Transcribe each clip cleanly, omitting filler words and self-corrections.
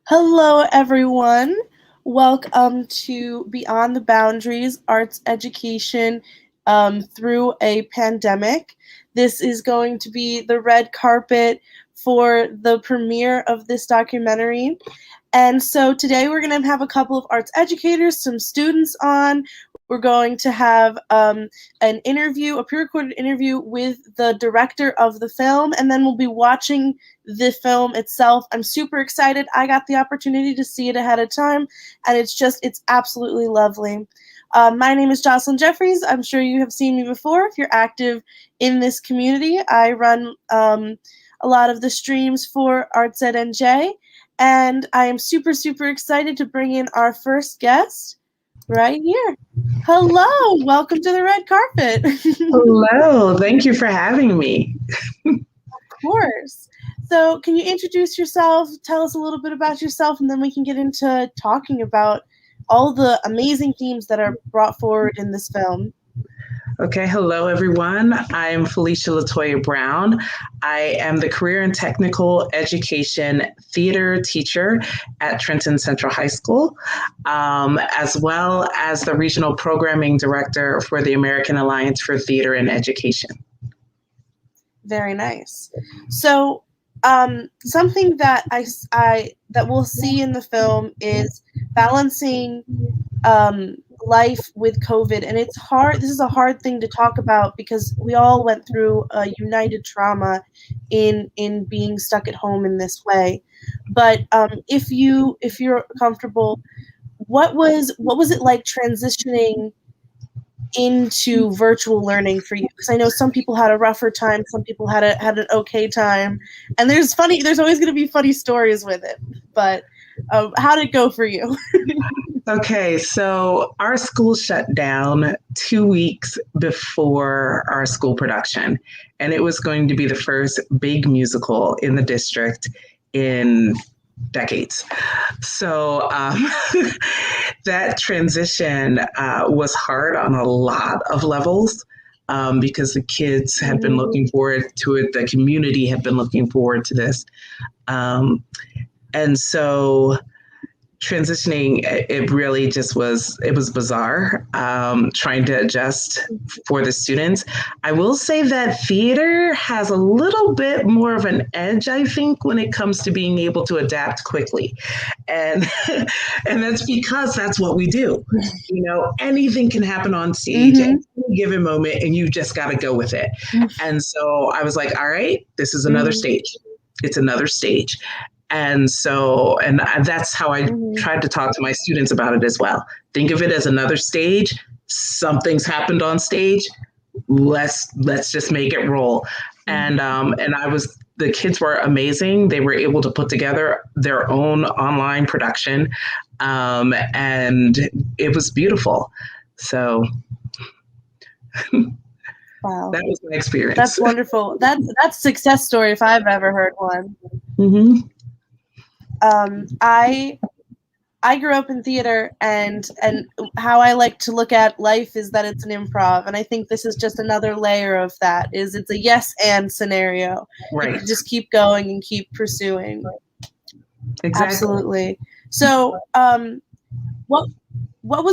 Hello, everyone. Welcome to Beyond the Boundaries Arts Education through a Pandemic. This is going to be the red carpet for the premiere of this documentary. And so today we're going to have a couple of arts educators, some students on. We're going to have an interview, a pre-recorded interview with the director of the film, and then we'll be watching the film itself. I'm super excited. I got the opportunity to see it ahead of time, and it's absolutely lovely. My name is Jocelyn Jeffries. I'm sure you have seen me before if you're active in this community. I run a lot of the streams for Arts at NJ, and I am super, super excited to bring in our first guest right here. Hello, welcome to the red carpet. Hello, thank you for having me. Of course. So can you introduce yourself, tell us a little bit about yourself, and then we can get into talking about all the amazing themes that are brought forward in this film. Okay, hello everyone. I'm Felicia Latoya Brown. I am the Career and Technical Education Theater teacher at Trenton Central High School, as well as the Regional Programming Director for the American Alliance for Theater and Education. Very nice. So something that that we'll see in the film is balancing life with COVID, and it's hard. This is a hard thing to talk about because we all went through a united trauma in being stuck at home in this way. But if you're comfortable, what was it like transitioning into virtual learning for you? Because I know some people had a rougher time, some people had an okay time, and there's always going to be funny stories with it. But how did it go for you? Okay, so our school shut down 2 weeks before our school production, and it was going to be the first big musical in the district in decades. So that transition was hard on a lot of levels because the kids had been looking forward to it. The community had been looking forward to this. And so transitioning, it really just was bizarre, trying to adjust for the students. I will say that theater has a little bit more of an edge, I think, when it comes to being able to adapt quickly. And and that's because that's what we do. You know, anything can happen on stage at any given moment, and you just got to go with it. And so I was like, all right, this is another stage. It's another stage. And so, and that's how I tried to talk to my students about it as well. Think of it as another stage. Something's happened on stage. Let's just make it roll. And the kids were amazing. They were able to put together their own online production, and it was beautiful. So, wow, that was my experience. That's wonderful. That's a success story if I've ever heard one. I grew up in theater, and how I like to look at life is that it's an improv, and I think this is just another layer of that. It's a yes and scenario. Right. You just keep going and keep pursuing. Exactly. Absolutely. So, what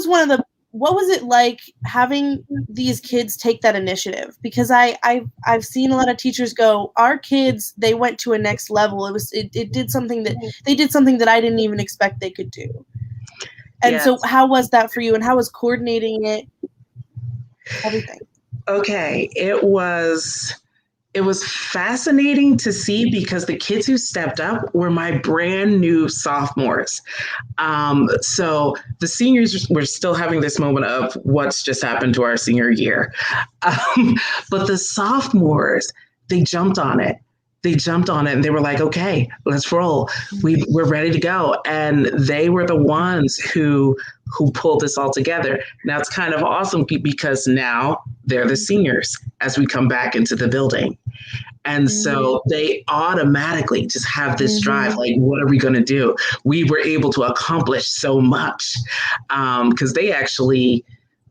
was it like having these kids take that initiative? Because I've seen a lot of teachers go, our kids, they went to a next level. It did something that they did something that I didn't even expect they could do. And yes. So how was that for you, and how was coordinating it? Everything. Okay, it was fascinating to see because the kids who stepped up were my brand new sophomores. So the seniors were still having this moment of what's just happened to our senior year. But the sophomores, they jumped on it. And they were like, okay, let's roll. We're ready to go. And they were the ones who pulled this all together. Now it's kind of awesome because now they're the seniors as we come back into the building. And so they automatically just have this drive, like, what are we going to do? We were able to accomplish so much because they actually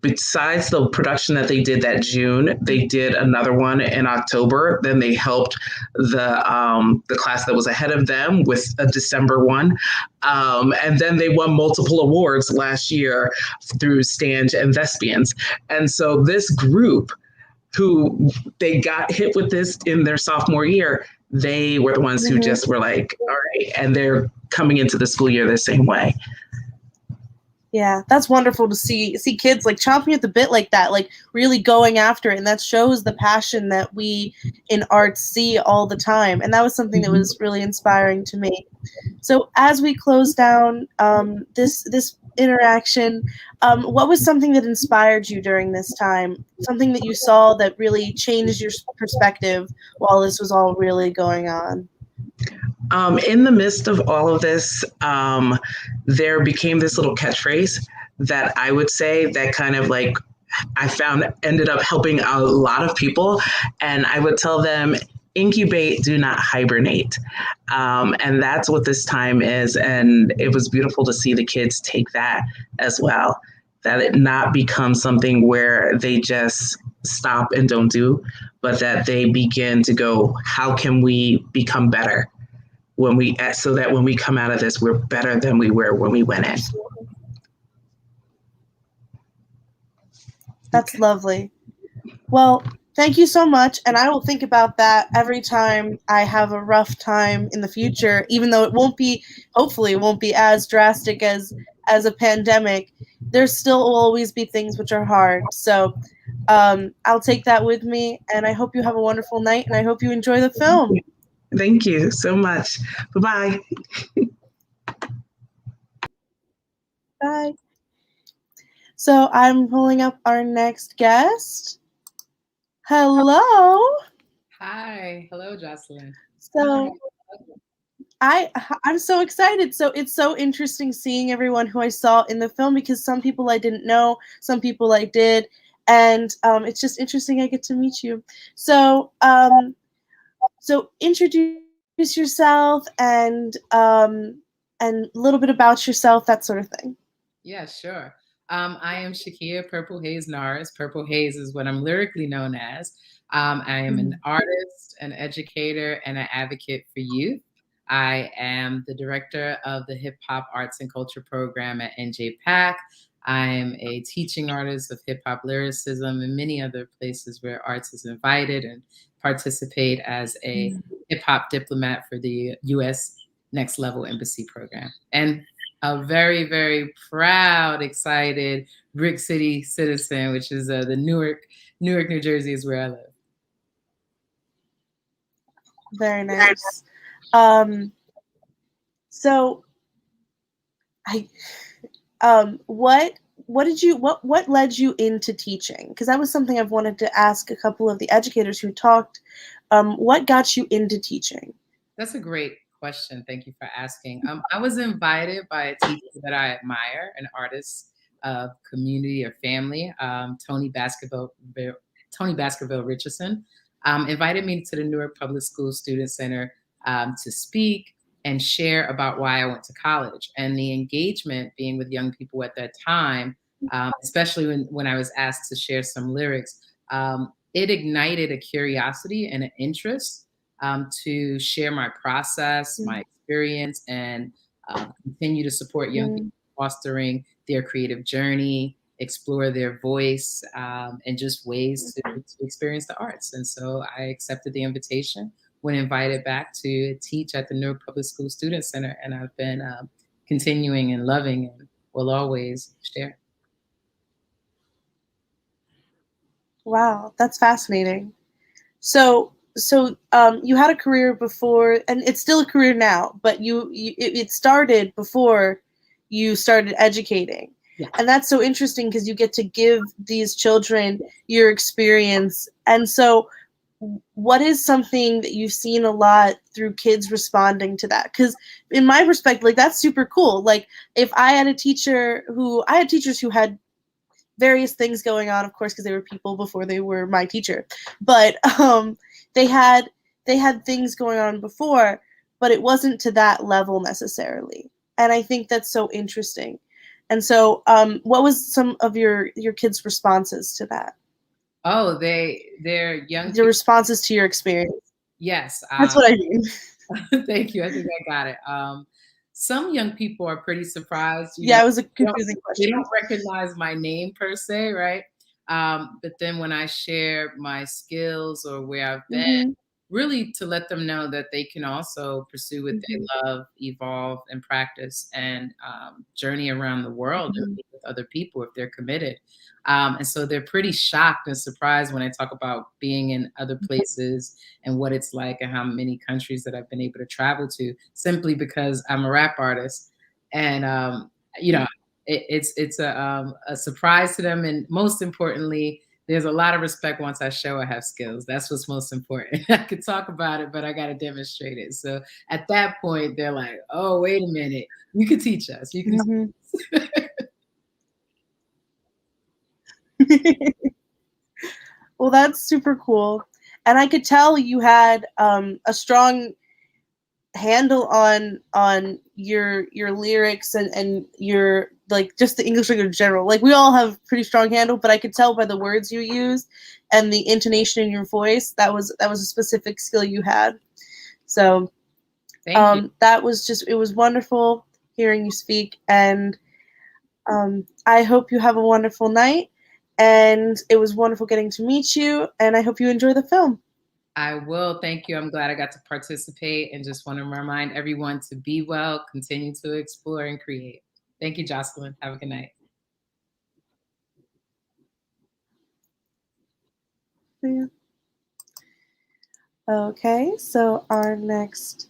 besides the production that they did that June, they did another one in October. Then they helped the class that was ahead of them with a December one, and then they won multiple awards last year through Stange and Thespians. And so this group, who they got hit with this in their sophomore year, they were the ones who just were like, all right, and they're coming into the school year the same way. Yeah, that's wonderful to see kids like chomping at the bit like that, like really going after it. And that shows the passion that we in arts see all the time. And that was something that was really inspiring to me. So as we close down this interaction, what was something that inspired you during this time? Something that you saw that really changed your perspective while this was all really going on? In the midst of all of this, there became this little catchphrase that I would say that kind of like I found ended up helping a lot of people. And I would tell them, incubate, do not hibernate. And that's what this time is. And it was beautiful to see the kids take that as well, that it not become something where they just stop and don't do, but that they begin to go, how can we become better? So that when we come out of this, we're better than we were when we went in. That's lovely. Well, thank you so much. And I will think about that every time I have a rough time in the future, even though hopefully it won't be as drastic as a pandemic. There still will always be things which are hard. So I'll take that with me. And I hope you have a wonderful night. And I hope you enjoy the film. Thank you so much. Bye-bye. Bye. So I'm pulling up our next guest. Hello. Hi. Hello, Jocelyn. So I'm so excited. So it's so interesting seeing everyone who I saw in the film, because some people I didn't know, some people I did. And it's just interesting I get to meet you. So introduce yourself and a little bit about yourself, that sort of thing. Yeah, sure. I am Shakia Purple Haze Norris. Purple Haze is what I'm lyrically known as. I am an artist, an educator, and an advocate for youth. I am the director of the Hip Hop Arts and Culture program at NJPAC. I am a teaching artist of hip hop lyricism and many other places where arts is invited, and participate as a hip hop diplomat for the U.S. Next Level Embassy program. And a very, very proud, excited Brick City citizen, which is the Newark, New Jersey is where I live. Very nice. So what led you into teaching? Because that was something I've wanted to ask a couple of the educators who talked. What got you into teaching? That's a great question. Thank you for asking. I was invited by a teacher that I admire, an artist of community or family, Tony Baskerville Richardson, invited me to the Newark Public School Student Center to speak and share about why I went to college. And the engagement being with young people at that time, especially when I was asked to share some lyrics, it ignited a curiosity and an interest to share my process, my experience, and continue to support young people, fostering their creative journey, explore their voice, and just ways to experience the arts. And so I accepted the invitation when invited back to teach at the Newark Public School Student Center. And I've been continuing and loving and will always share. Wow, that's fascinating. So you had a career before, and it's still a career now, but it started before you started educating. Yeah. And that's so interesting because you get to give these children your experience. And so what is something that you've seen a lot through kids responding to that? Because in my perspective, like, that's super cool. Like, if I had teachers who had various things going on, of course, because they were people before they were my teacher, but they had things going on before, but it wasn't to that level necessarily. And I think that's so interesting. And so, what was some of your kids' responses to that? Oh, they're young The people. responses to your experience. Yes. That's what I mean. Thank you. I think I got it. Some young people are pretty surprised. Yeah, it was a They don't, confusing they question. don't recognize my name per se, right? But then when I share my skills or where I've been, Mhm, really to let them know that they can also pursue what they mhm, love, evolve, and practice, and journey around the world and mhm, meet with other people if they're committed. And so they're pretty shocked and surprised when I talk about being in other places and what it's like and how many countries that I've been able to travel to simply because I'm a rap artist. And, you know, it's a surprise to them. And most importantly, there's a lot of respect once I show I have skills. That's what's most important. I could talk about it, but I got to demonstrate it. So at that point, they're like, oh, wait a minute. You can teach us. You can. mhm. Well, that's super cool. And I could tell you had a strong handle on your lyrics and your like just the English language in general. Like we all have pretty strong handle, but I could tell by the words you use and the intonation in your voice that was a specific skill you had. So Thank you. that was just it was wonderful hearing you speak, and I hope you have a wonderful night. And it was wonderful getting to meet you, and I hope you enjoy the film. I will. Thank you. I'm glad I got to participate and just want to remind everyone to be well, continue to explore and create. Thank you, Jocelyn. Have a good night. Yeah. Okay, so our next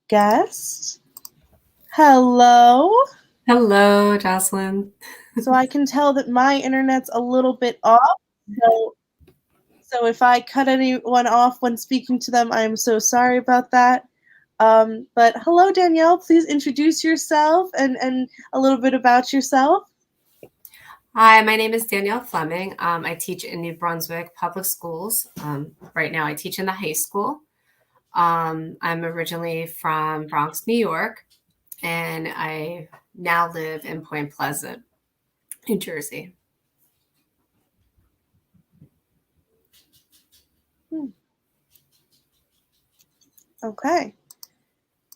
guest. Hello. Hello, Jocelyn. So I can tell that my internet's a little bit off. So if I cut anyone off when speaking to them, I am so sorry about that. But hello, Danielle. Please introduce yourself and a little bit about yourself. Hi, my name is Danielle Fleming. I teach in New Brunswick Public Schools. Right now, I teach in the high school. I'm originally from Bronx, New York, and I now live in Point Pleasant, New Jersey. Okay.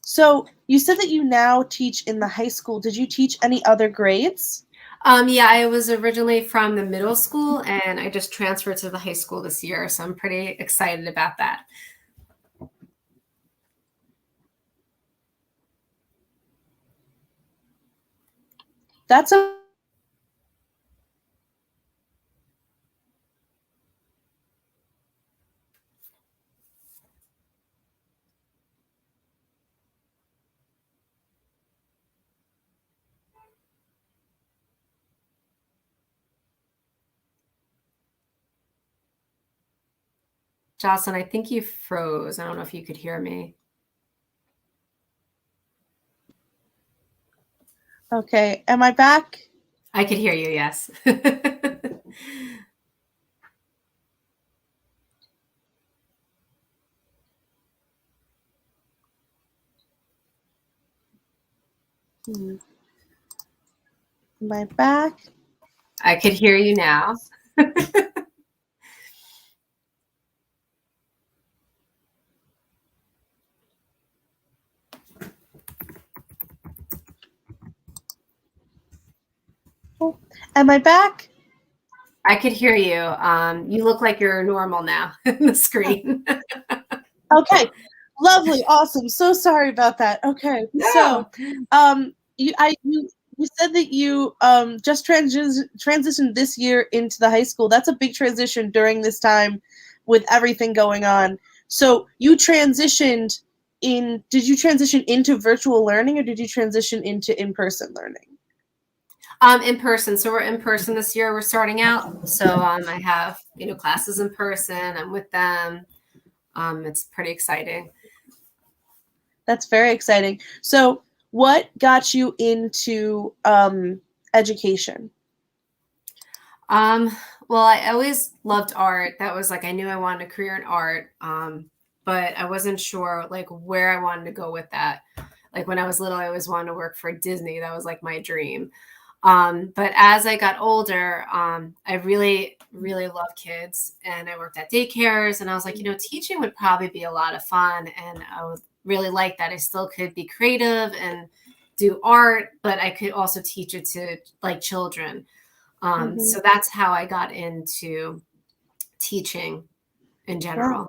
So you said that you now teach in the high school. Did you teach any other grades? Yeah, I was originally from the middle school, and I just transferred to the high school this year, so I'm pretty excited about that. That's a Jocelyn, I think you froze. I don't know if you could hear me. okay. Am I back? I could hear you, yes. Am I back? I could hear you now. Am I back? I could hear you. You look like you're normal now in the screen. Okay. Lovely. Awesome. So sorry about that. Okay. So, you said that you just transitioned this year into the high school. That's a big transition during this time with everything going on. So, you transitioned did you transition into virtual learning or did you transition into in-person learning? In person. So we're in person this year. We're starting out. So I have, classes in person. I'm with them. It's pretty exciting. That's very exciting. So, what got you into education? Well, I always loved art. That was I knew I wanted a career in art. But I wasn't sure where I wanted to go with that. Like when I was little, I always wanted to work for Disney. That was my dream. But as I got older, I really, really love kids, and I worked at daycares, and I was like, teaching would probably be a lot of fun, and I would really like that I still could be creative and do art, but I could also teach it to like children. So that's how I got into teaching in general. Wow.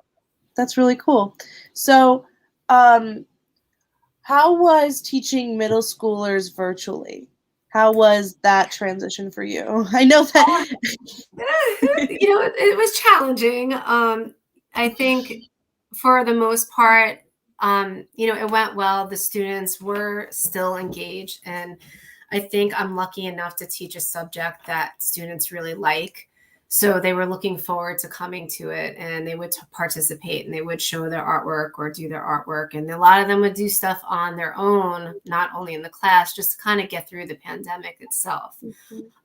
That's really cool. So, how was teaching middle schoolers virtually? How was that transition for you? I know that it was challenging. I think for the most part, it went well. The students were still engaged, and I think I'm lucky enough to teach a subject that students really like. So they were looking forward to coming to it, and they would participate, and they would show their artwork or do their artwork. And a lot of them would do stuff on their own, not only in the class, just to kind of get through the pandemic itself.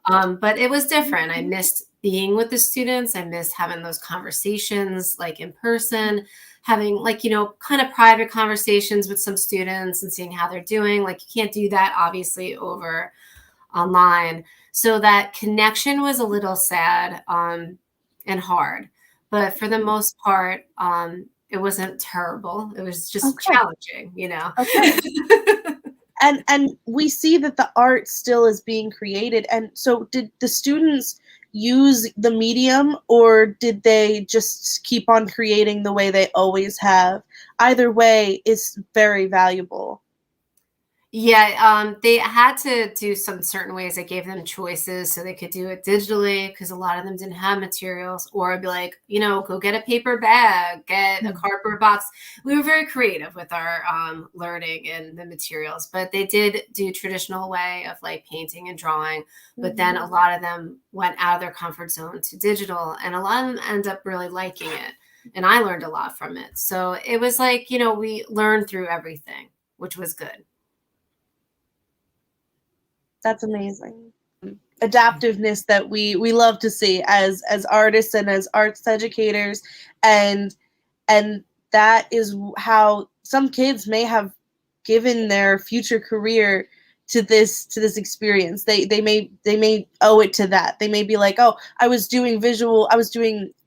But it was different. I missed being with the students. I missed having those conversations like in person, having kind of private conversations with some students and seeing how they're doing. Like you can't do that obviously over online. So that connection was a little sad and hard, but for the most part, it wasn't terrible. It was just challenging, Okay. And we see that the art still is being created. And so did the students use the medium, or did they just keep on creating the way they always have? Either way is very valuable. Yeah, they had to do some certain ways. I gave them choices so they could do it digitally because a lot of them didn't have materials, or I'd be like, go get a paper bag, get a cardboard box. We were very creative with our learning and the materials, but they did do traditional way of like painting and drawing. But then a lot of them went out of their comfort zone to digital, and a lot of them end up really liking it. And I learned a lot from it. So it was like, we learned through everything, which was good. That's amazing. Adaptiveness that we love to see as artists and as arts educators, and that is how some kids may have given their future career to this experience. They may owe it to that. They may be like, oh, I was doing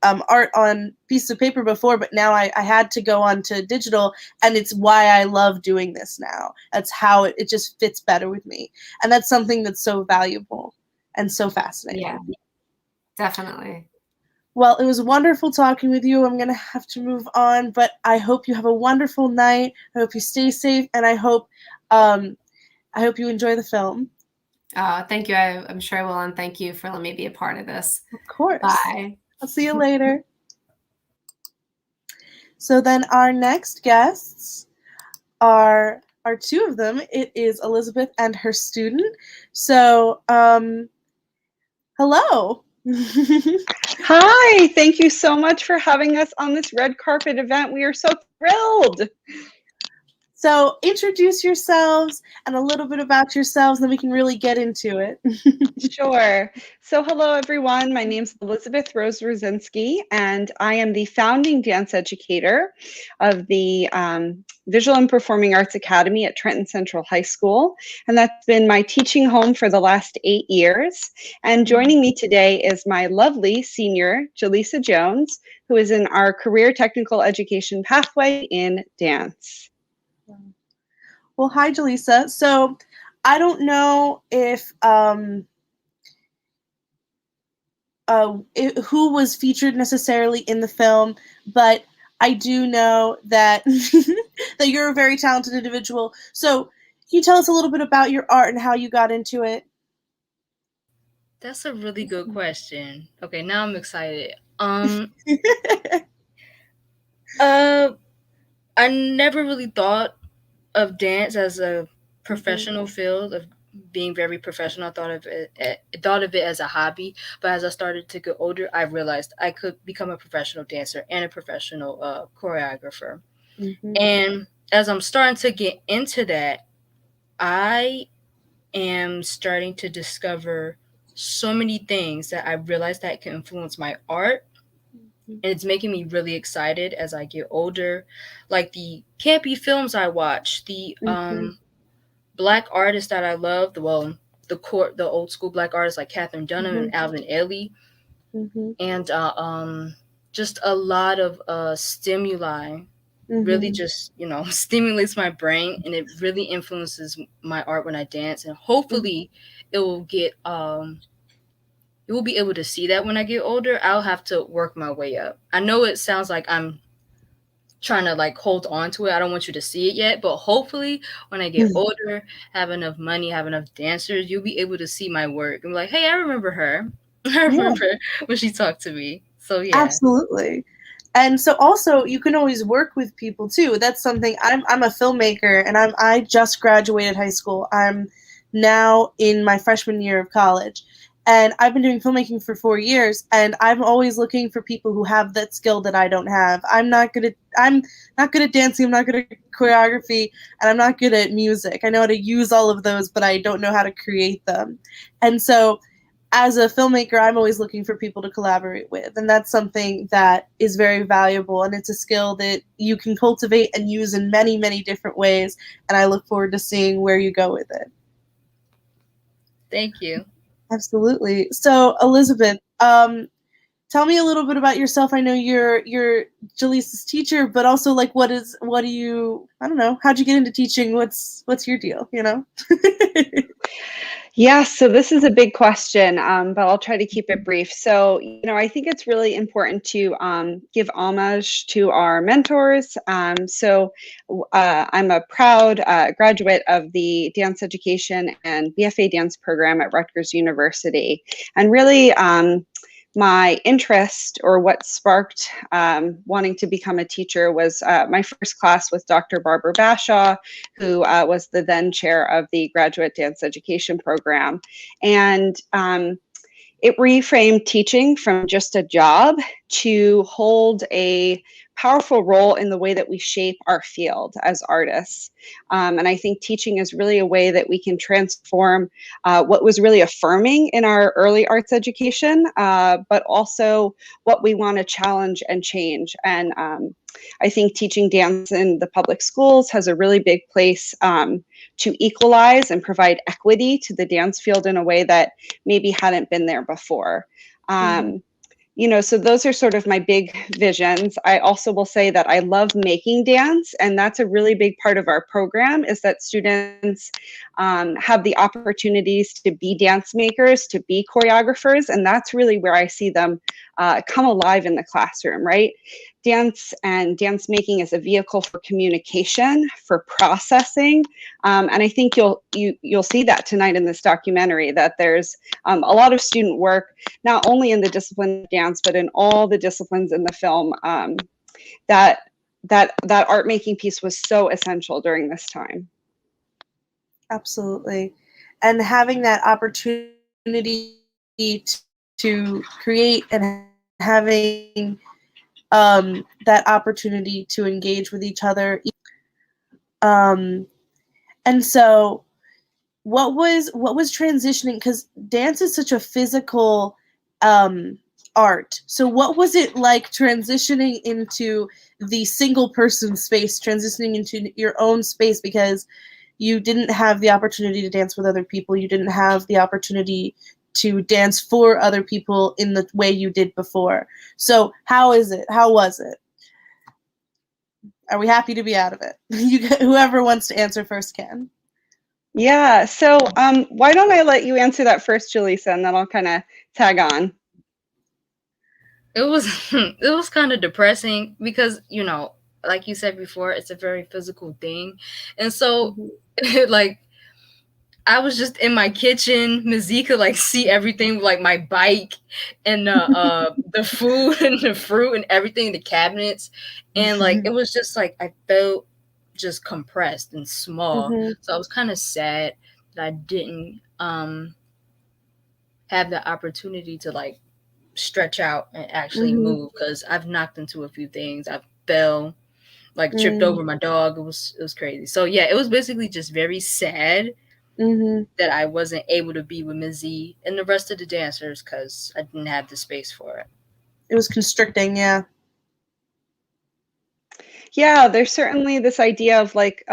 art on pieces of paper before, but now I had to go on to digital, and it's why I love doing this now. That's how it just fits better with me. And that's something that's so valuable and so fascinating. Yeah, definitely. Well, it was wonderful talking with you. I'm going to have to move on, but I hope you have a wonderful night. I hope you stay safe, and I hope you enjoy the film. Thank you. I'm sure I will, and thank you for letting me be a part of this. Of course. Bye. I'll see you later. So then our next guests are two of them. It is Elizabeth and her student. So, hello. Hi, thank you so much for having us on this red carpet event. We are so thrilled. So introduce yourselves and a little bit about yourselves, then we can really get into it. Sure. So hello, everyone. My name is Elizabeth Rose Rosinski, and I am the founding dance educator of the Visual and Performing Arts Academy at Trenton Central High School. And that's been my teaching home for the last 8 years. And joining me today is my lovely senior, Jaleesa Jones, who is in our career technical education pathway in dance. Well, hi, Jaleesa. So I don't know if who was featured necessarily in the film, but I do know that that you're a very talented individual. So can you tell us a little bit about your art and how you got into it? That's a really good question. Okay, now I'm excited. I never really thought of dance as a professional field of being very professional. I thought of it as a hobby, but as I started to get older, I realized I could become a professional dancer and a professional choreographer. And as I'm starting to get into that, I am starting to discover so many things that I realized that can influence my art. And it's making me really excited as I get older. Like the campy films I watch, the Black artists that I love, the the old school Black artists like Catherine Dunham and Alvin Ailey, and just a lot of stimuli. Really just, stimulates my brain, and it really influences my art when I dance. And hopefully it will get you will be able to see that when I get older. I'll have to work my way up. I know it sounds like I'm trying to like hold on to it. I don't want you to see it yet, but hopefully when I get older, have enough money, have enough dancers, you'll be able to see my work and be like, hey, I remember her. I remember when she talked to me. So yeah. Absolutely. And so also you can always work with people too. That's something. I'm a filmmaker, and I just graduated high school. I'm now in my freshman year of college. And I've been doing filmmaking for 4 years, and I'm always looking for people who have that skill that I don't have. I'm not good at dancing, I'm not good at choreography, and I'm not good at music. I know how to use all of those, but I don't know how to create them. And so as a filmmaker, I'm always looking for people to collaborate with, and that's something that is very valuable, and it's a skill that you can cultivate and use in many, many different ways, and I look forward to seeing where you go with it. Thank you. Absolutely. So, Elizabeth, tell me a little bit about yourself. I know you're Jaleesa's teacher, but also like, I don't know, how'd you get into teaching? What's your deal, Yeah, so this is a big question, but I'll try to keep it brief. So, I think it's really important to give homage to our mentors. I'm a proud graduate of the dance education and BFA dance program at Rutgers University. And really, my interest, or what sparked wanting to become a teacher, was my first class with Dr. Barbara Bashaw, who was the then chair of the graduate dance education program. And it reframed teaching from just a job to hold a powerful role in the way that we shape our field as artists. And I think teaching is really a way that we can transform what was really affirming in our early arts education, but also what we want to challenge and change. And I think teaching dance in the public schools has a really big place to equalize and provide equity to the dance field in a way that maybe hadn't been there before. So those are sort of my big visions. I also will say that I love making dance, and that's a really big part of our program, is that students have the opportunities to be dance makers, to be choreographers, and that's really where I see them come alive in the classroom, right? Dance and dance making is a vehicle for communication, for processing, and I think you'll see that tonight in this documentary, that there's a lot of student work, not only in the discipline of dance, but in all the disciplines in the film. That art making piece was so essential during this time. Absolutely. And having that opportunity to create, and having that opportunity to engage with each other. And so what was transitioning, because dance is such a physical art. So what was it like transitioning into the single person space, transitioning into your own space, because you didn't have the opportunity to dance with other people, you didn't have the opportunity to dance for other people in the way you did before. So how was it? Are we happy to be out of it? Whoever wants to answer first can. Yeah, so why don't I let you answer that first, Jaleesa, and then I'll kind of tag on. It was kind of depressing because, like you said before, it's a very physical thing. And so like I was just in my kitchen. Mazzy could like see everything, like my bike and the food and the fruit and everything, the cabinets. And like it was just like I felt just compressed and small. So I was kind of sad that I didn't have the opportunity to like stretch out and actually move, because I've knocked into a few things. I fell, like tripped over my dog. It was crazy. So yeah, it was basically just very sad that I wasn't able to be with Mazzy and the rest of the dancers because I didn't have the space for it. It was constricting, yeah. Yeah, there's certainly this idea of like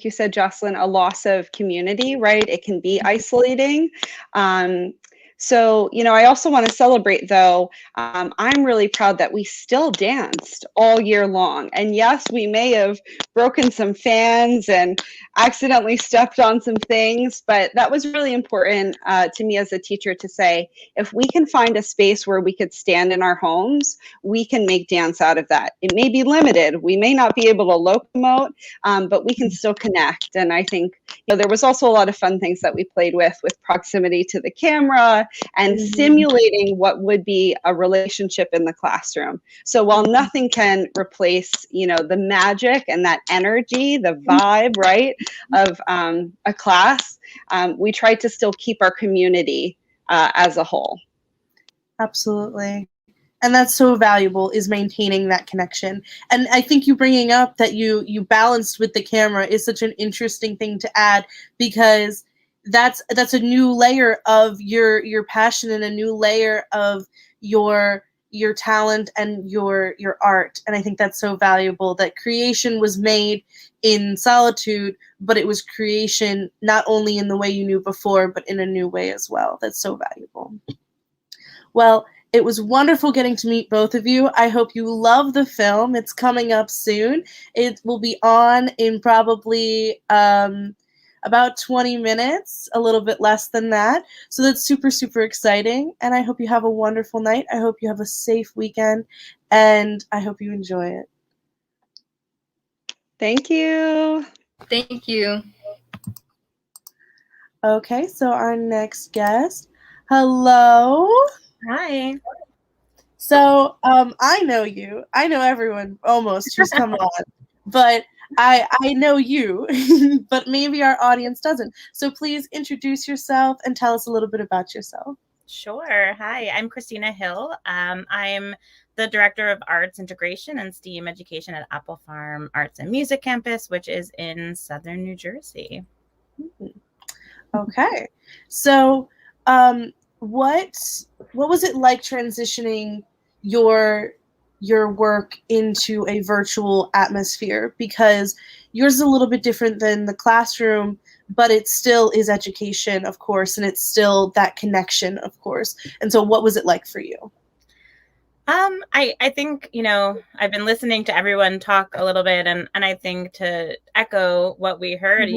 you said, Jocelyn, a loss of community, right? It can be isolating. Um, so, I also want to celebrate, though. I'm really proud that we still danced all year long. And yes, we may have broken some fans and accidentally stepped on some things, but that was really important to me as a teacher to say, if we can find a space where we could stand in our homes, we can make dance out of that. It may be limited. We may not be able to locomote, but we can still connect. And I think, there was also a lot of fun things that we played with proximity to the camera and simulating what would be a relationship in the classroom. So while nothing can replace, the magic and that energy, the vibe, right, of a class, we tried to still keep our community as a whole. Absolutely. And that's so valuable, is maintaining that connection. And I think you bringing up that you balanced with the camera is such an interesting thing to add, because that's a new layer of your passion and a new layer of your talent and your art. And I think that's so valuable, that creation was made in solitude, but it was creation not only in the way you knew before, but in a new way as well. That's so valuable. Well, it was wonderful getting to meet both of you. I hope you love the film. It's coming up soon. It will be on in probably about 20 minutes, a little bit less than that. So that's super, super exciting. And I hope you have a wonderful night. I hope you have a safe weekend. And I hope you enjoy it. Thank you. Thank you. Okay, so our next guest. Hello. Hi. So I know you. I know everyone almost who's come on, but I know you, but maybe our audience doesn't. So please introduce yourself and tell us a little bit about yourself. Sure. Hi, I'm Christina Hill. I'm the Director of Arts Integration and STEAM Education at Apple Farm Arts and Music Campus, which is in Southern New Jersey. Okay. So what was it like transitioning your work into a virtual atmosphere? Because yours is a little bit different than the classroom, but it still is education, of course, and it's still that connection, of course. And so what was it like for you? I think, I've been listening to everyone talk a little bit, and I think, to echo what we heard,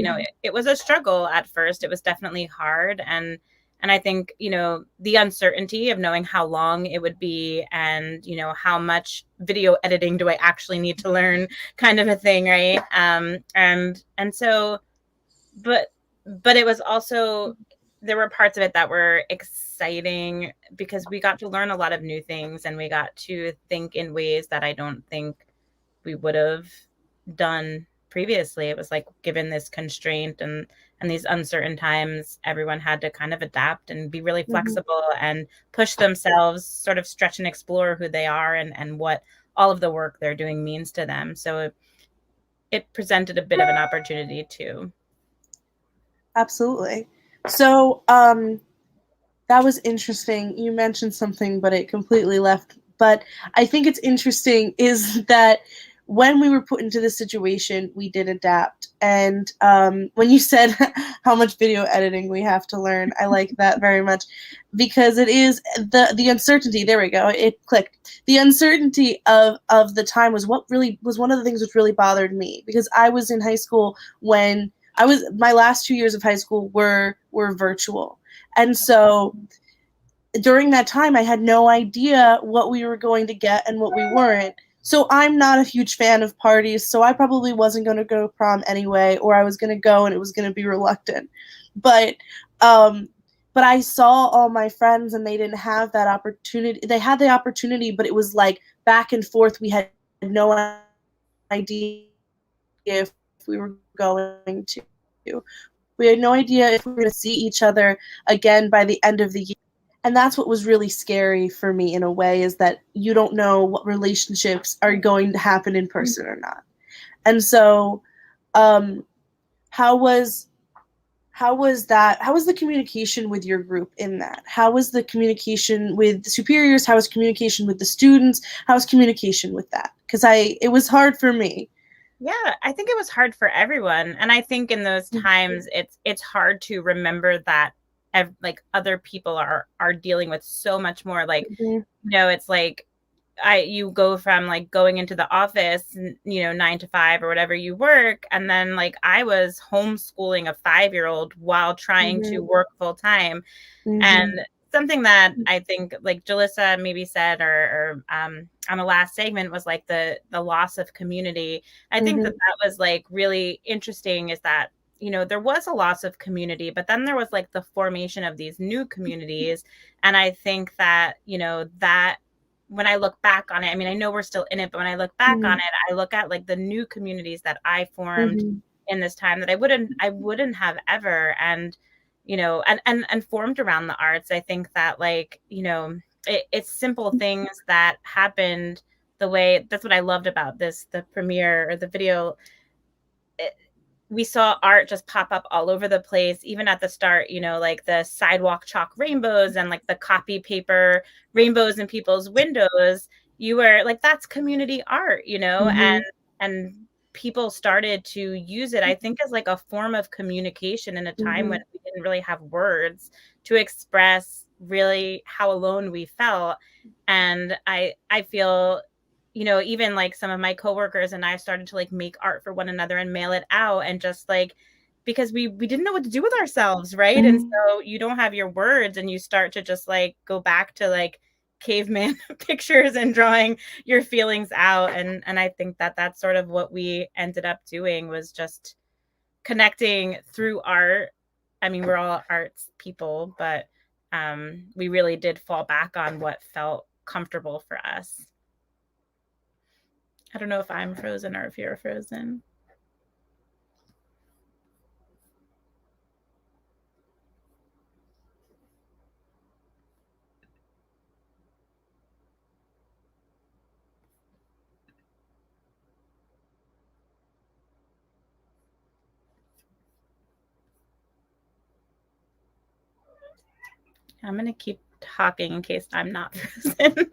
it was a struggle at first. It was definitely hard. And I think, the uncertainty of knowing how long it would be and, how much video editing do I actually need to learn, kind of a thing, right? And so, but it was also, there were parts of it that were exciting because we got to learn a lot of new things, and we got to think in ways that I don't think we would have done previously. It was like, given this constraint and these uncertain times, everyone had to kind of adapt and be really flexible and push themselves, sort of stretch and explore who they are and what all of the work they're doing means to them. So it presented a bit of an opportunity too. Absolutely. So that was interesting. You mentioned something, but it completely left. But I think it's interesting is that when we were put into this situation, we did adapt. And when you said how much video editing we have to learn, I like that very much, because it is the uncertainty. There we go. It clicked. The uncertainty of the time was what really was one of the things which really bothered me, because I was in high school when my last 2 years of high school were virtual. And so during that time, I had no idea what we were going to get and what we weren't. So I'm not a huge fan of parties, so I probably wasn't going to go to prom anyway, or I was going to go and it was going to be reluctant. But I saw all my friends and they didn't have that opportunity. They had the opportunity, but it was like back and forth. We had no idea if we were going to. We had no idea if we were going to see each other again by the end of the year. And that's what was really scary for me in a way, is that you don't know what relationships are going to happen in person or not. And so how was that? How was the communication with your group in that? How was the communication with the superiors? How was communication with the students? How was communication with that? Because it was hard for me. Yeah, I think it was hard for everyone. And I think in those times it's hard to remember that like other people are dealing with so much more. Like, it's like you go from like going into the office, 9 to 5 or whatever you work. And then like I was homeschooling a 5-year-old while trying to work full time. And something that I think like Jalissa maybe said or on the last segment was like the loss of community. I think that was like really interesting, is that, there was a loss of community, but then there was like the formation of these new communities. And I think that, that when I look back on it, I mean, I know we're still in it, but when I look back on it, I look at like the new communities that I formed in this time that I wouldn't have ever. And and formed around the arts. I think that like, it's simple things that happened the way. That's what I loved about the premiere or the video. We saw art just pop up all over the place, even at the start, like the sidewalk chalk rainbows and like the copy paper rainbows in people's windows. You were like, that's community art, and people started to use it, I think, as like a form of communication in a time when we didn't really have words to express really how alone we felt. And I feel, even like some of my coworkers and I started to like make art for one another and mail it out, and just like, because we didn't know what to do with ourselves, right? And so you don't have your words, and you start to just like go back to like caveman pictures and drawing your feelings out. And I think that that's sort of what we ended up doing, was just connecting through art. I mean, we're all arts people, but we really did fall back on what felt comfortable for us. I don't know if I'm frozen or if you're frozen. I'm going to keep talking in case I'm not frozen.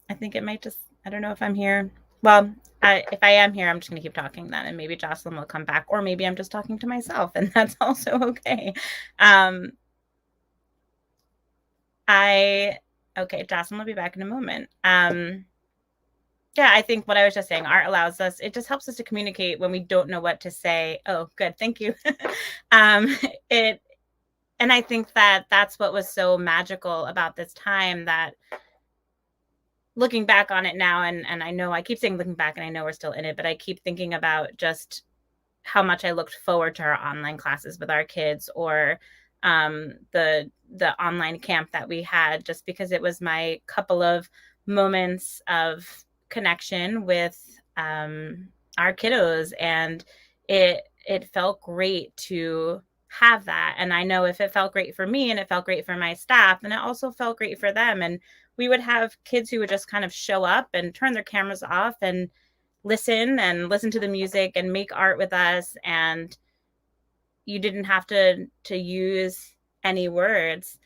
I think it might just, I don't know if I'm here. Well, if I am here, I'm just going to keep talking then, and maybe Jocelyn will come back, or maybe I'm just talking to myself, and that's also okay. Okay, Jocelyn will be back in a moment. Yeah, I think what I was just saying, art allows us, it just helps us to communicate when we don't know what to say. Oh, good. Thank you. And I think that that's what was so magical about this time, that looking back on it now, and I know I keep saying looking back, and I know we're still in it, but I keep thinking about just how much I looked forward to our online classes with our kids, or the online camp that we had, just because it was my couple of moments of connection with our kiddos, and it felt great to have that. And I know if it felt great for me and it felt great for my staff, then it also felt great for them. And we would have kids who would just kind of show up and turn their cameras off and listen to the music and make art with us. And you didn't have to use any words.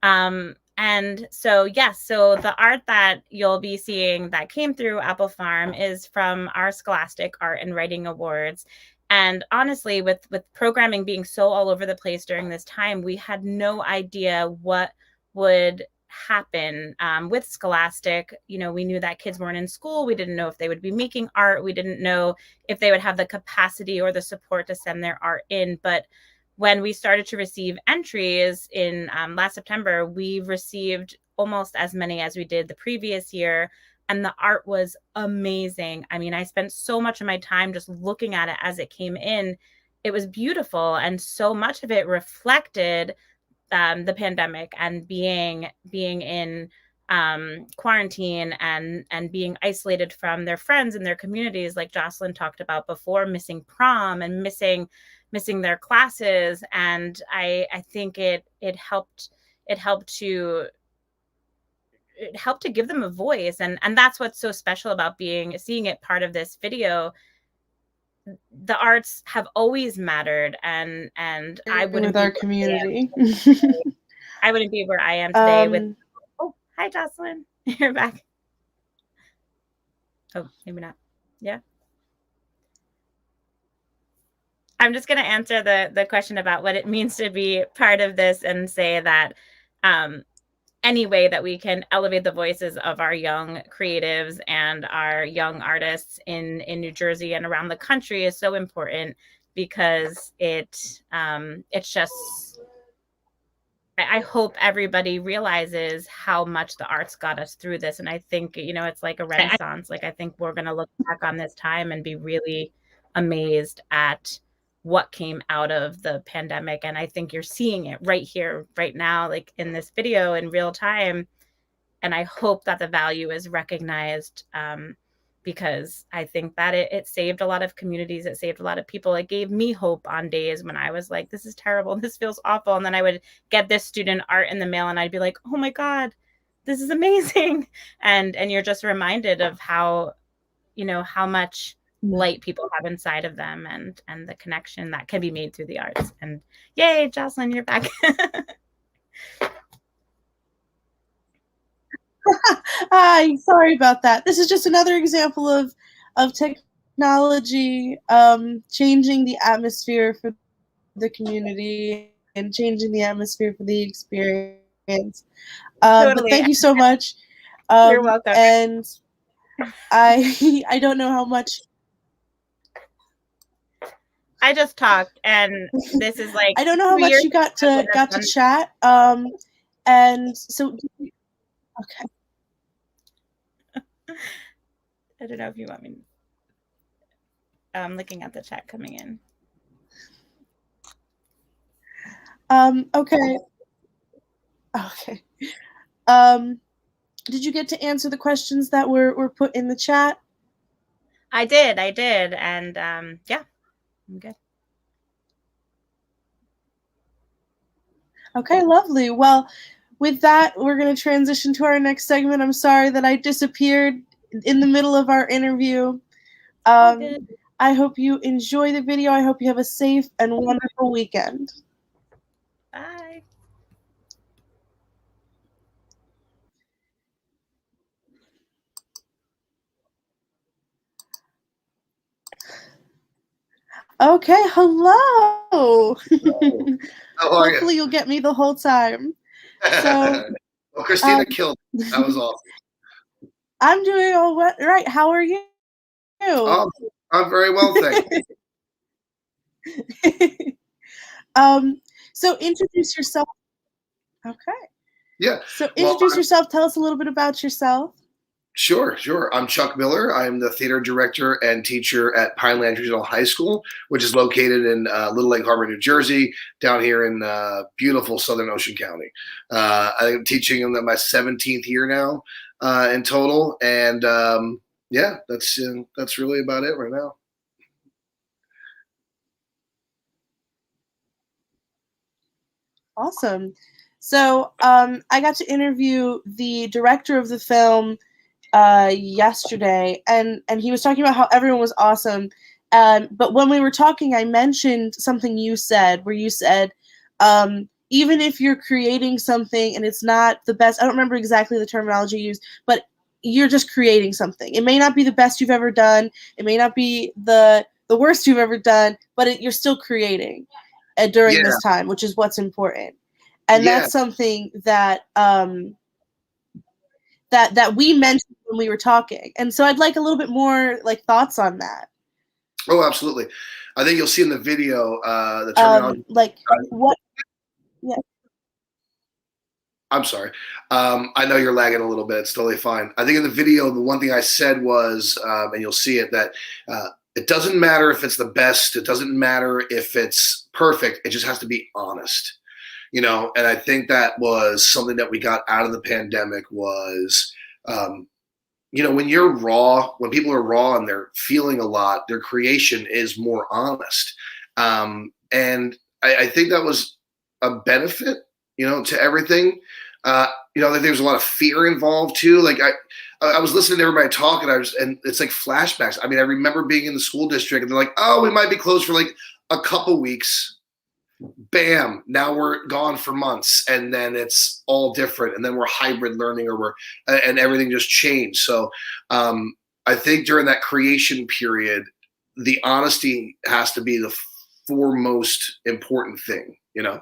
And so, yes, so the art that you'll be seeing that came through Apple Farm is from our Scholastic Art and Writing Awards. And honestly, with programming being so all over the place during this time, we had no idea what would happen with Scholastic. We knew that kids weren't in school. We didn't know if they would be making art. We didn't know if they would have the capacity or the support to send their art in. But when we started to receive entries in last September, we received almost as many as we did the previous year. And the art was amazing. I mean, I spent so much of my time just looking at it as it came in. It was beautiful. And so much of it reflected the pandemic and being in quarantine and being isolated from their friends and their communities, like Jocelyn talked about before, missing prom and missing their classes. And I think it helped to give them a voice. And that's what's so special about seeing it part of this video. The arts have always mattered, and I wouldn't with our community. I wouldn't be where I am today with. Oh, hi, Jocelyn. You're back. Oh, maybe not. Yeah. I'm just going to answer the question about what it means to be part of this and say that any way that we can elevate the voices of our young creatives and our young artists in New Jersey and around the country is so important, because it's just, I hope everybody realizes how much the arts got us through this. And I think, it's like a renaissance. Like, I think we're going to look back on this time and be really amazed at what came out of the pandemic. And I think you're seeing it right here, right now, like in this video in real time. And I hope that the value is recognized, because I think that it saved a lot of communities. It saved a lot of people. It gave me hope on days when I was like, this is terrible, this feels awful. And then I would get this student art in the mail and I'd be like, oh my God, this is amazing. And you're just reminded of how, how much light people have inside of them, and the connection that can be made through the arts. And yay, Jocelyn, you're back. Hi, sorry about that. This is just another example of technology changing the atmosphere for the community and changing the atmosphere for the experience. Totally. But thank you so much. You're welcome. And I don't know how much. I just talked, and this is like, I don't know how much you got to chat. And so, okay. I don't know if you want me. I'm looking at the chat coming in. Okay. Did you get to answer the questions that were put in the chat? I did. And yeah, I'm good. Okay, lovely. Well, with that, we're going to transition to our next segment. I'm sorry that I disappeared in the middle of our interview. I hope you enjoy the video. I hope you have a safe and wonderful weekend. Bye. Okay, hello. Hopefully you'll get me the whole time. So, well, Christina killed it. That was awesome. I'm doing all right. How are you? Oh, I'm very well, thank you. So introduce yourself. Okay. Yeah. So introduce yourself. Tell us a little bit about yourself. Sure. I'm Chuck Miller. I'm the theater director and teacher at Pineland Regional High School, which is located in Little Lake Harbor, New Jersey, down here in beautiful Southern Ocean County. I'm teaching in my 17th year now in total, and yeah, that's really about it right now. Awesome. So I got to interview the director of the film yesterday, and he was talking about how everyone was awesome. But when we were talking, I mentioned something you said, where you said, even if you're creating something and it's not the best, I don't remember exactly the terminology used, but you're just creating something. It may not be the best you've ever done. It may not be the worst you've ever done, but you're still creating during this time, which is what's important. And that's something that that we mentioned when we were talking. And so I'd like a little bit more thoughts on that. Oh, absolutely. I think you'll see in the video the terminology. What? Yeah. I'm sorry. I know you're lagging a little bit. It's totally fine. I think in the video, the one thing I said was, and you'll see it, that it doesn't matter if it's the best. It doesn't matter if it's perfect. It just has to be honest. And I think that was something that we got out of the pandemic was, when you're raw, when people are raw and they're feeling a lot, their creation is more honest. And I think that was a benefit, to everything. I think there's a lot of fear involved too. Like I was listening to everybody talk, and it's like flashbacks. I mean, I remember being in the school district and they're like, oh, we might be closed for like a couple weeks. Bam, now we're gone for months, and then it's all different, and then we're hybrid learning, and everything just changed. So I I think during that creation period, the honesty has to be the foremost important thing, you know?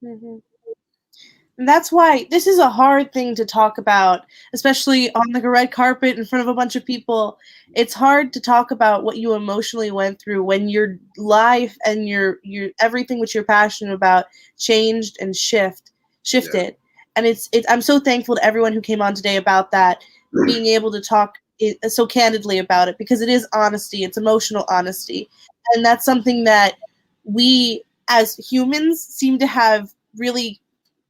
Mm-hmm. And that's why this is a hard thing to talk about, especially on the red carpet in front of a bunch of people. It's hard to talk about what you emotionally went through when your life and your everything which you're passionate about changed and shifted. Yeah. And it's I'm so thankful to everyone who came on today about that, being able to talk so candidly about it, because it is honesty, it's emotional honesty. And that's something that we as humans seem to have really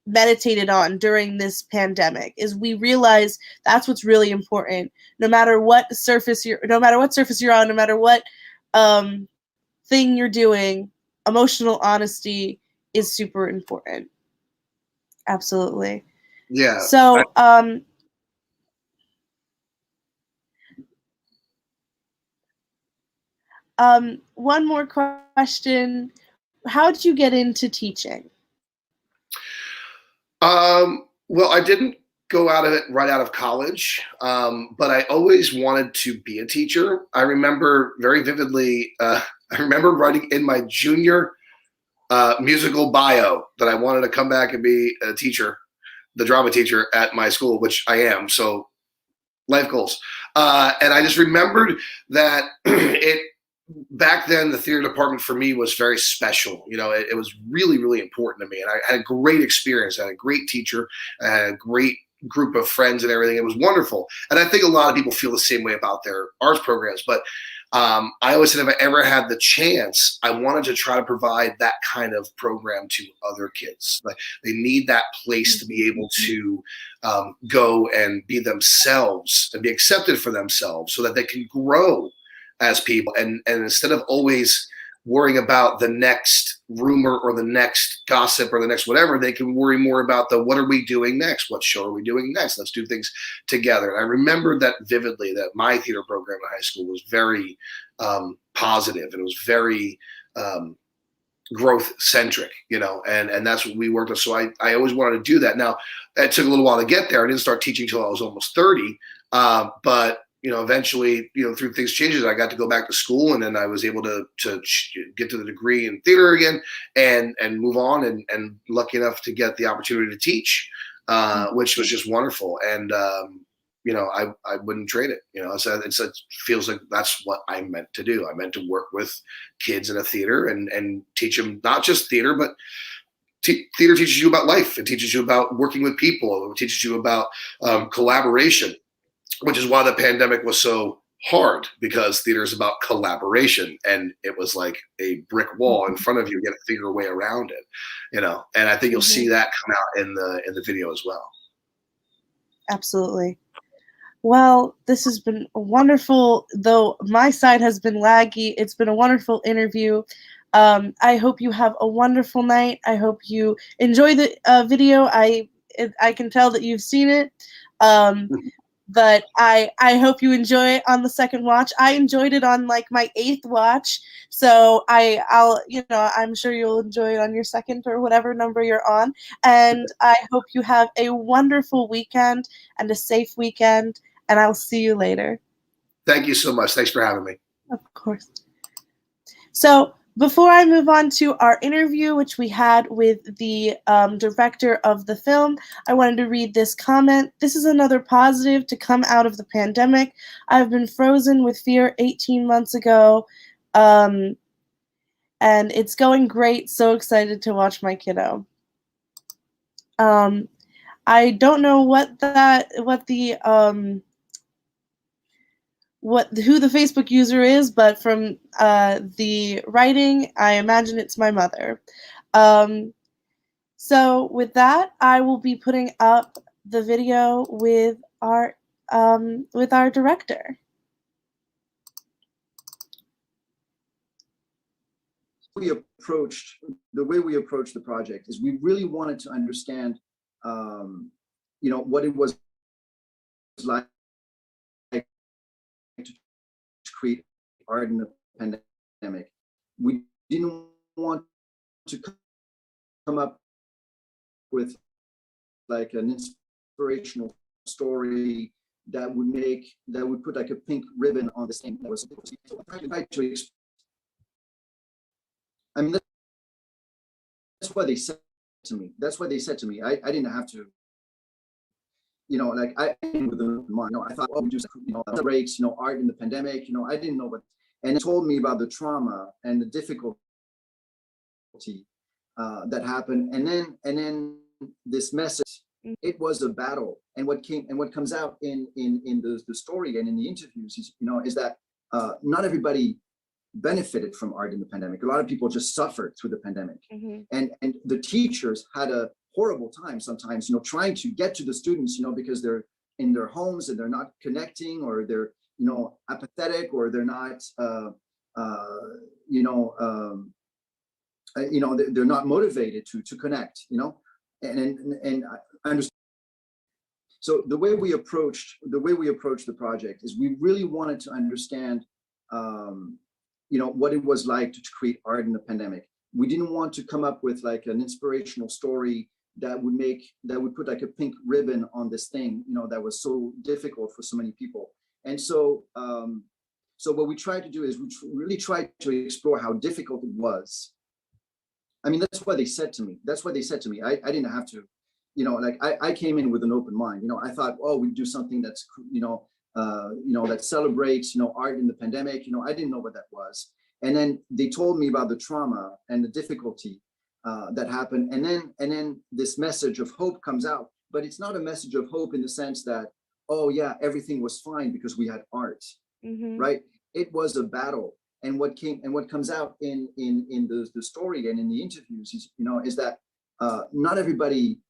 meditated on during this pandemic, is we realize that's what's really important. No matter what surface you're on, no matter what thing you're doing, emotional honesty is super important. Absolutely. Yeah. So one more question. How did you get into teaching? Well, I didn't go out of it right out of college, but I always wanted to be a teacher. I remember very vividly, I remember writing in my junior musical bio that I wanted to come back and be a teacher, the drama teacher at my school, which I am. So life goals. And I just remembered that back then, the theater department for me was very special. You know, it was really, really important to me. And I had a great experience. I had a great teacher, I had a great group of friends and everything. It was wonderful. And I think a lot of people feel the same way about their arts programs. But I always said if I ever had the chance, I wanted to try to provide that kind of program to other kids. Like, they need that place to be able to go and be themselves and be accepted for themselves so that they can grow as people. And instead of always worrying about the next rumor or the next gossip or the next whatever, they can worry more about what are we doing next? What show are we doing next? Let's do things together. And I remember that vividly, that my theater program in high school was very positive, and it was very growth centric, you know, and that's what we worked on. So I always wanted to do that. Now, it took a little while to get there. I didn't start teaching till I was almost 30. But you know, eventually, you know, through things changes, I got to go back to school, and then I was able to get to the degree in theater again and move on, and lucky enough to get the opportunity to teach, which was just wonderful. And you know, I wouldn't trade it. You know, it feels like that's what I meant to do. I meant to work with kids in a theater and teach them not just theater, but theater teaches you about life. It teaches you about working with people. It teaches you about collaboration, which is why the pandemic was so hard, because theater is about collaboration, and it was like a brick wall in front of you. You got to figure a way around it, you know. And I think you'll see that come out in the video as well. Absolutely. Well, this has been wonderful, though my side has been laggy. It's been a wonderful interview. I hope you have a wonderful night. I hope you enjoy the video. I can tell that you've seen it. But I hope you enjoy it on the second watch. I enjoyed it on like my 8th watch, so I'll you know, I'm sure you'll enjoy it on your second or whatever number you're on. And I hope you have a wonderful weekend and a safe weekend, and I'll see you later. Thank you so much. Thanks for having me. Of course. So before I move on to our interview, which we had with the director of the film, I wanted to read this comment. This is another positive to come out of the pandemic. I've been frozen with fear 18 months ago, and it's going great. So excited to watch my kiddo. I don't know who the Facebook user is, but from the writing, I imagine it's my mother. So with that, I will be putting up the video with our director. The way we approached the project is we really wanted to understand, you know, what it was like to create art in the pandemic. We didn't want to come up with like an inspirational story that would put like a pink ribbon on this thing that was I mean, that's what they said to me. That's what they said to me. I didn't have to, like I with the mind. I thought, oh, we do, breaks, art in the pandemic. I didn't know what, and it told me about the trauma and the difficulty that happened, and then this message. It was a battle, and what comes out in the story and in the interviews is that not everybody benefited from art in the pandemic. A lot of people just suffered through the pandemic, and the teachers had a horrible time sometimes, trying to get to the students, because they're in their homes and they're not connecting, or they're apathetic, or they're not they're not motivated to connect, and I understand. So the way we approached the project is we really wanted to understand what it was like to create art in the pandemic. We didn't want to come up with like an inspirational story that would put like a pink ribbon on this thing, that was so difficult for so many people. And so what we tried to do is we really tried to explore how difficult it was. I mean, that's what they said to me. I didn't have to, like I came in with an open mind. I thought, oh, we do something that's, that celebrates, art in the pandemic. I didn't know what that was. And then they told me about the trauma and the difficulty that happened. And then this message of hope comes out, but it's not a message of hope in the sense that, oh yeah, everything was fine because we had art, right? It was a battle. And what comes out in the story and in the interviews is that not everybody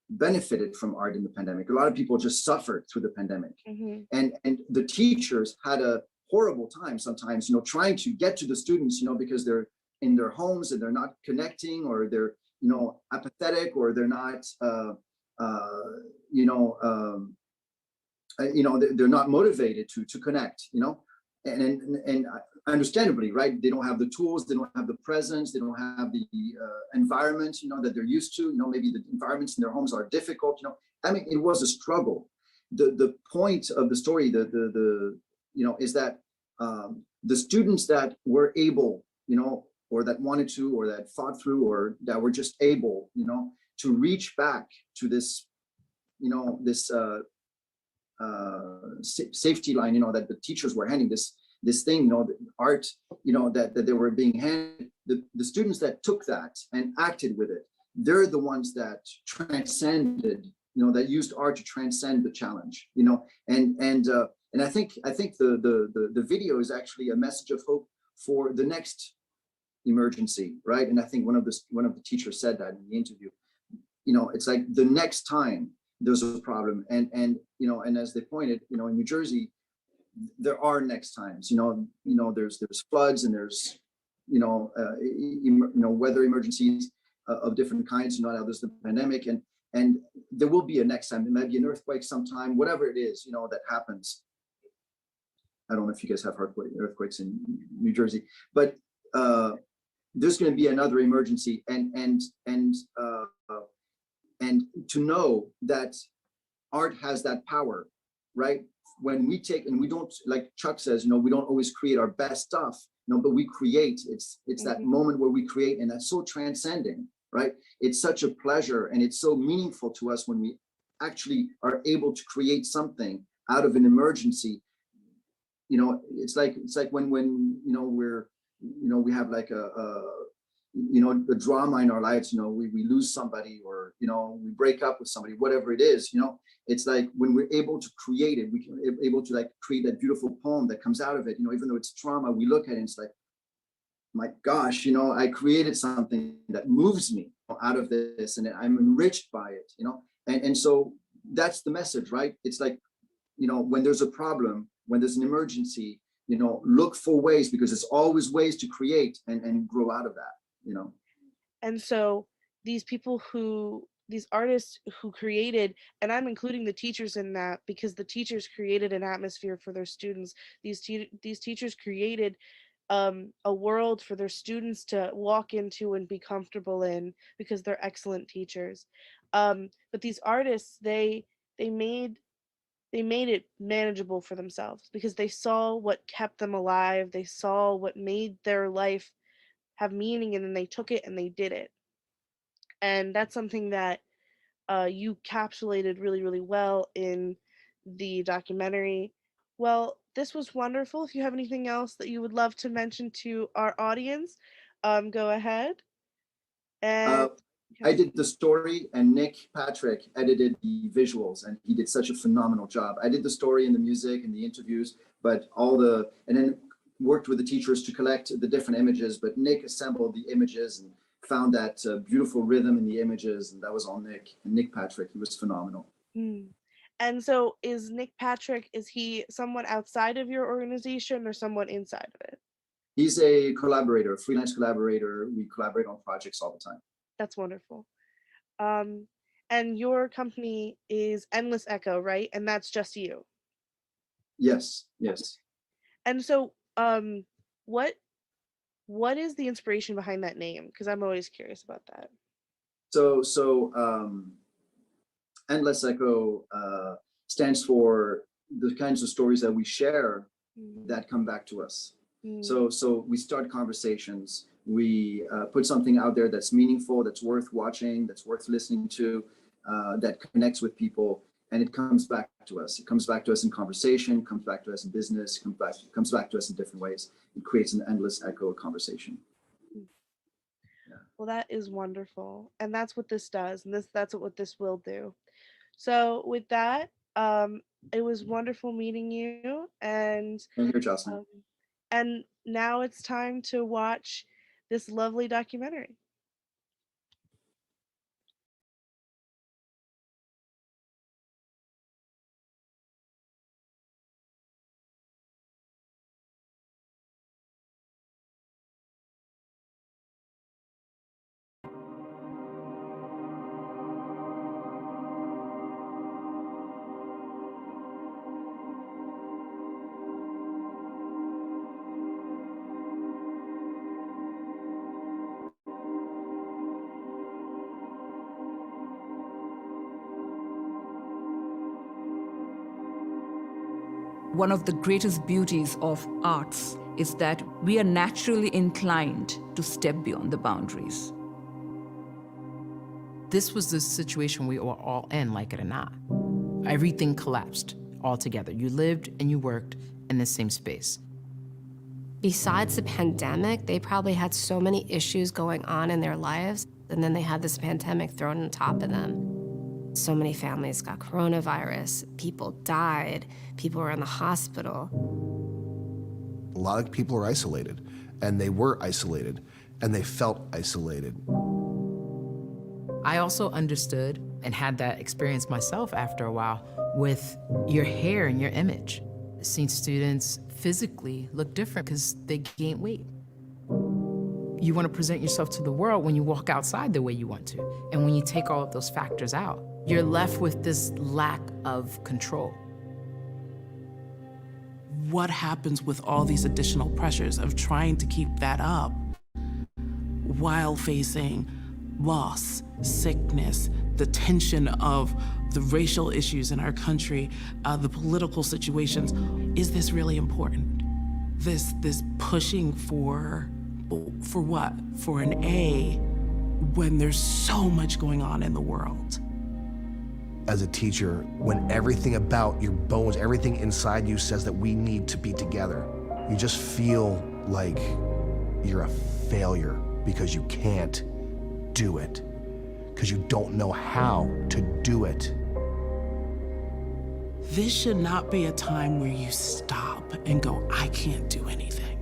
benefited from art in the pandemic. A lot of people just suffered through the pandemic, and the teachers had a horrible time sometimes, trying to get to the students, because they're in their homes and they're not connecting, or they're apathetic, or they're not they're not motivated to connect, and understandably, right? They don't have the tools, they don't have the presence, they don't have the environment, that they're used to. Maybe the environments in their homes are difficult. I mean, it was a struggle. The point of the story, is that the students that were able, or that wanted to, or that fought through, or that were just able, to reach back to this, this safety line, that the teachers were handing this thing, the art, that they were being handed. The students that took that and acted with it, they're the ones that transcended, that used art to transcend the challenge, and I think the video is actually a message of hope for the next emergency, right? And I think one of the teachers said that in the interview. It's like the next time there's a problem, and as they pointed, in New Jersey, there are next times. There's floods, and there's weather emergencies of different kinds. Now there's the pandemic, and there will be a next time. There might be an earthquake sometime, whatever it is, that happens. I don't know if you guys have earthquakes in New Jersey, but there's going to be another emergency, and to know that art has that power, right? When we take, and we don't, like Chuck says, we don't always create our best stuff, but we create. It's that moment where we create, and that's so transcending, right? It's such a pleasure, and it's so meaningful to us when we actually are able to create something out of an emergency. It's like when we're, we have like a drama in our lives, we lose somebody, or we break up with somebody, whatever it is, it's like when we're able to create it, we can able to like create that beautiful poem that comes out of it, even though it's trauma, we look at it and it's like, my gosh, I created something that moves me out of this, and I'm enriched by it, and so that's the message, right? It's like, when there's a problem, when there's an emergency, look for ways, because it's always ways to create and grow out of that. And so these artists who created, and I'm including the teachers in that, because the teachers created an atmosphere for their students. These teachers created a world for their students to walk into and be comfortable in, because they're excellent teachers. But these artists, they made they made it manageable for themselves because they saw what kept them alive. They saw what made their life have meaning, and then they took it and they did it. And that's something that you capsulated really, really well in the documentary. Well, this was wonderful. If you have anything else that you would love to mention to our audience, go ahead. And I did the story, and Nick Patrick edited the visuals, and he did such a phenomenal job. I did the story and the music and the interviews, but and then worked with the teachers to collect the different images, but Nick assembled the images and found that beautiful rhythm in the images, and that was all Nick. And Nick Patrick, he was phenomenal. And so is Nick Patrick, is he someone outside of your organization or someone inside of it? He's a collaborator, a freelance collaborator. We collaborate on projects all the time. That's wonderful. And your company is Endless Echo, right? And that's just you? Yes. And so what is the inspiration behind that name? Because I'm always curious about that. So Endless Echo stands for the kinds of stories that we share that come back to us. So we start conversations. We put something out there that's meaningful, that's worth watching, that's worth listening to, that connects with people, and it comes back to us. It comes back to us in conversation, comes back to us in business, comes back to us in different ways. It creates an endless echo of conversation. Yeah. Well, that is wonderful, and that's what this does, and that's what this will do. So with that, it was wonderful meeting you, and Thank you, Jocelyn. And now it's time to watch this lovely documentary. One of the greatest beauties of arts is that we are naturally inclined to step beyond the boundaries. This was the situation we were all in, like it or not. Everything collapsed altogether. You lived and you worked in the same space. Besides the pandemic, they probably had so many issues going on in their lives, and then they had this pandemic thrown on top of them. So many families got coronavirus, people died, people were in the hospital. A lot of people are isolated, and they were isolated, and they felt isolated. I also understood and had that experience myself after a while with your hair and your image. Seeing students physically look different because they gain weight. You want to present yourself to the world when you walk outside the way you want to. And when you take all of those factors out, you're left with this lack of control. What happens with all these additional pressures of trying to keep that up while facing loss, sickness, the tension of the racial issues in our country, the political situations? Is this really important? This pushing for what? For an A when there's so much going on in the world. As a teacher, when everything about your bones, everything inside you says that we need to be together, you just feel like you're a failure because you can't do it, because you don't know how to do it. This should not be a time where you stop and go, I can't do anything.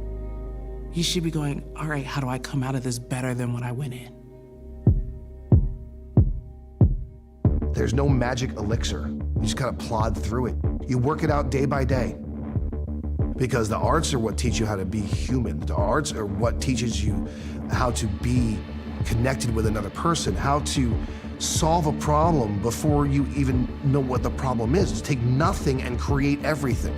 You should be going, all right, how do I come out of this better than when I went in? There's no magic elixir. You just kind of plod through it. You work it out day by day. Because the arts are what teach you how to be human. The arts are what teaches you how to be connected with another person, how to solve a problem before you even know what the problem is. Just take nothing and create everything.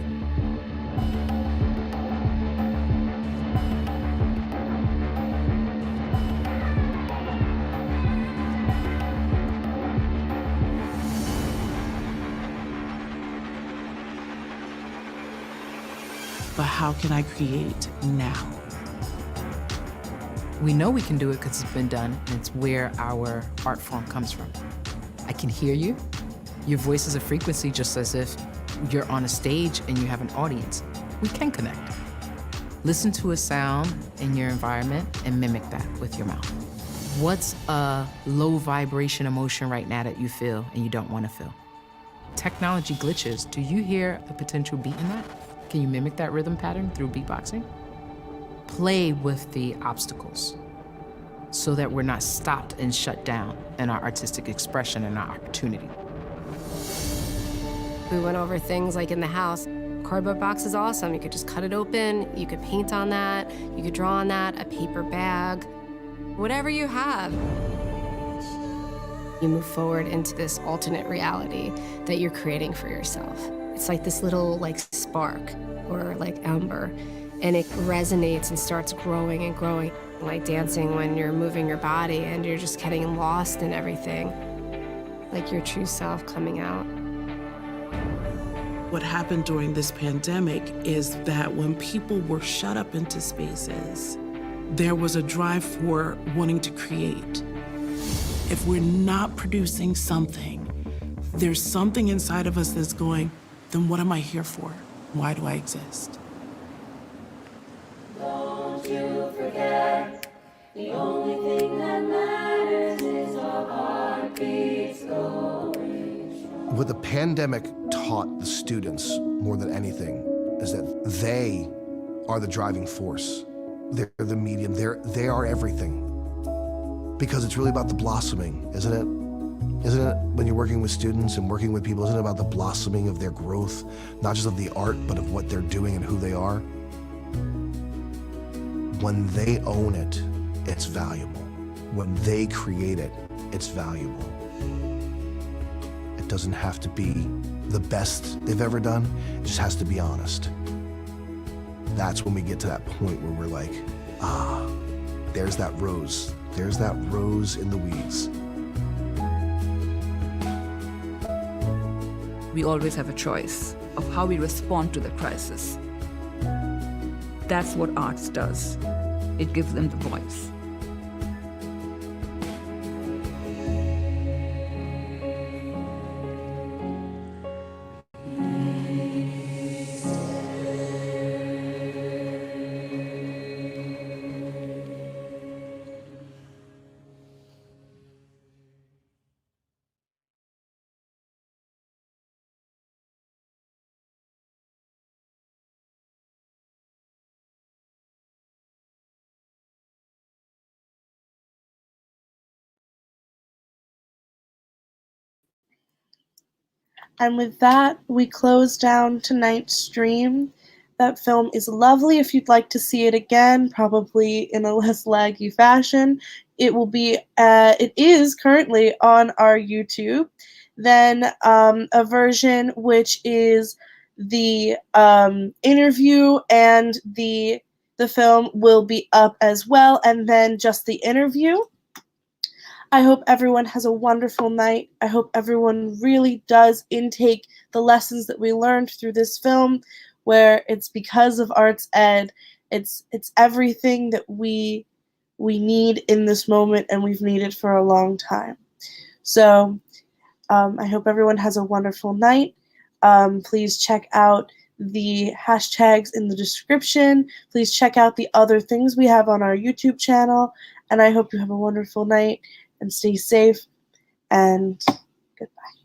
but how can I create now? We know we can do it because it's been done, and it's where our art form comes from. I can hear you. Your voice is a frequency, just as if you're on a stage and you have an audience. We can connect. Listen to a sound in your environment and mimic that with your mouth. What's a low vibration emotion right now that you feel and you don't want to feel? Technology glitches. Do you hear a potential beat in that? Can you mimic that rhythm pattern through beatboxing? Play with the obstacles so that we're not stopped and shut down in our artistic expression and our opportunity. We went over things like in the house. Cardboard box is awesome. You could just cut it open. You could paint on that. You could draw on that. A paper bag. Whatever you have. You move forward into this alternate reality that you're creating for yourself. It's like this little spark or ember, and it resonates and starts growing and growing. Like dancing when you're moving your body and you're just getting lost in everything. Like your true self coming out. What happened during this pandemic is that when people were shut up into spaces, there was a drive for wanting to create. If we're not producing something, there's something inside of us that's going, then what am I here for? Why do I exist? Don't you forget, the only thing that matters is our heartbeats going. What the pandemic taught the students more than anything is that they are the driving force. They're the medium, they are everything. Because it's really about the blossoming, isn't it? Isn't it, when you're working with students and working with people, isn't it about the blossoming of their growth, not just of the art, but of what they're doing and who they are? When they own it, it's valuable. When they create it, it's valuable. It doesn't have to be the best they've ever done, it just has to be honest. That's when we get to that point where we're like, ah, there's that rose. There's that rose in the weeds. We always have a choice of how we respond to the crisis. That's what arts does. It gives them the voice. And with that, we close down tonight's stream. That film is lovely. If you'd like to see it again, probably in a less laggy fashion, it is currently on our YouTube. Then a version which is the interview and the film will be up as well, and then just the interview. I hope everyone has a wonderful night. I hope everyone really does intake the lessons that we learned through this film, where it's because of arts ed. It's everything that we need in this moment, and we've needed for a long time. So I hope everyone has a wonderful night. Please check out the hashtags in the description. Please check out the other things we have on our YouTube channel. And I hope you have a wonderful night and stay safe, and goodbye.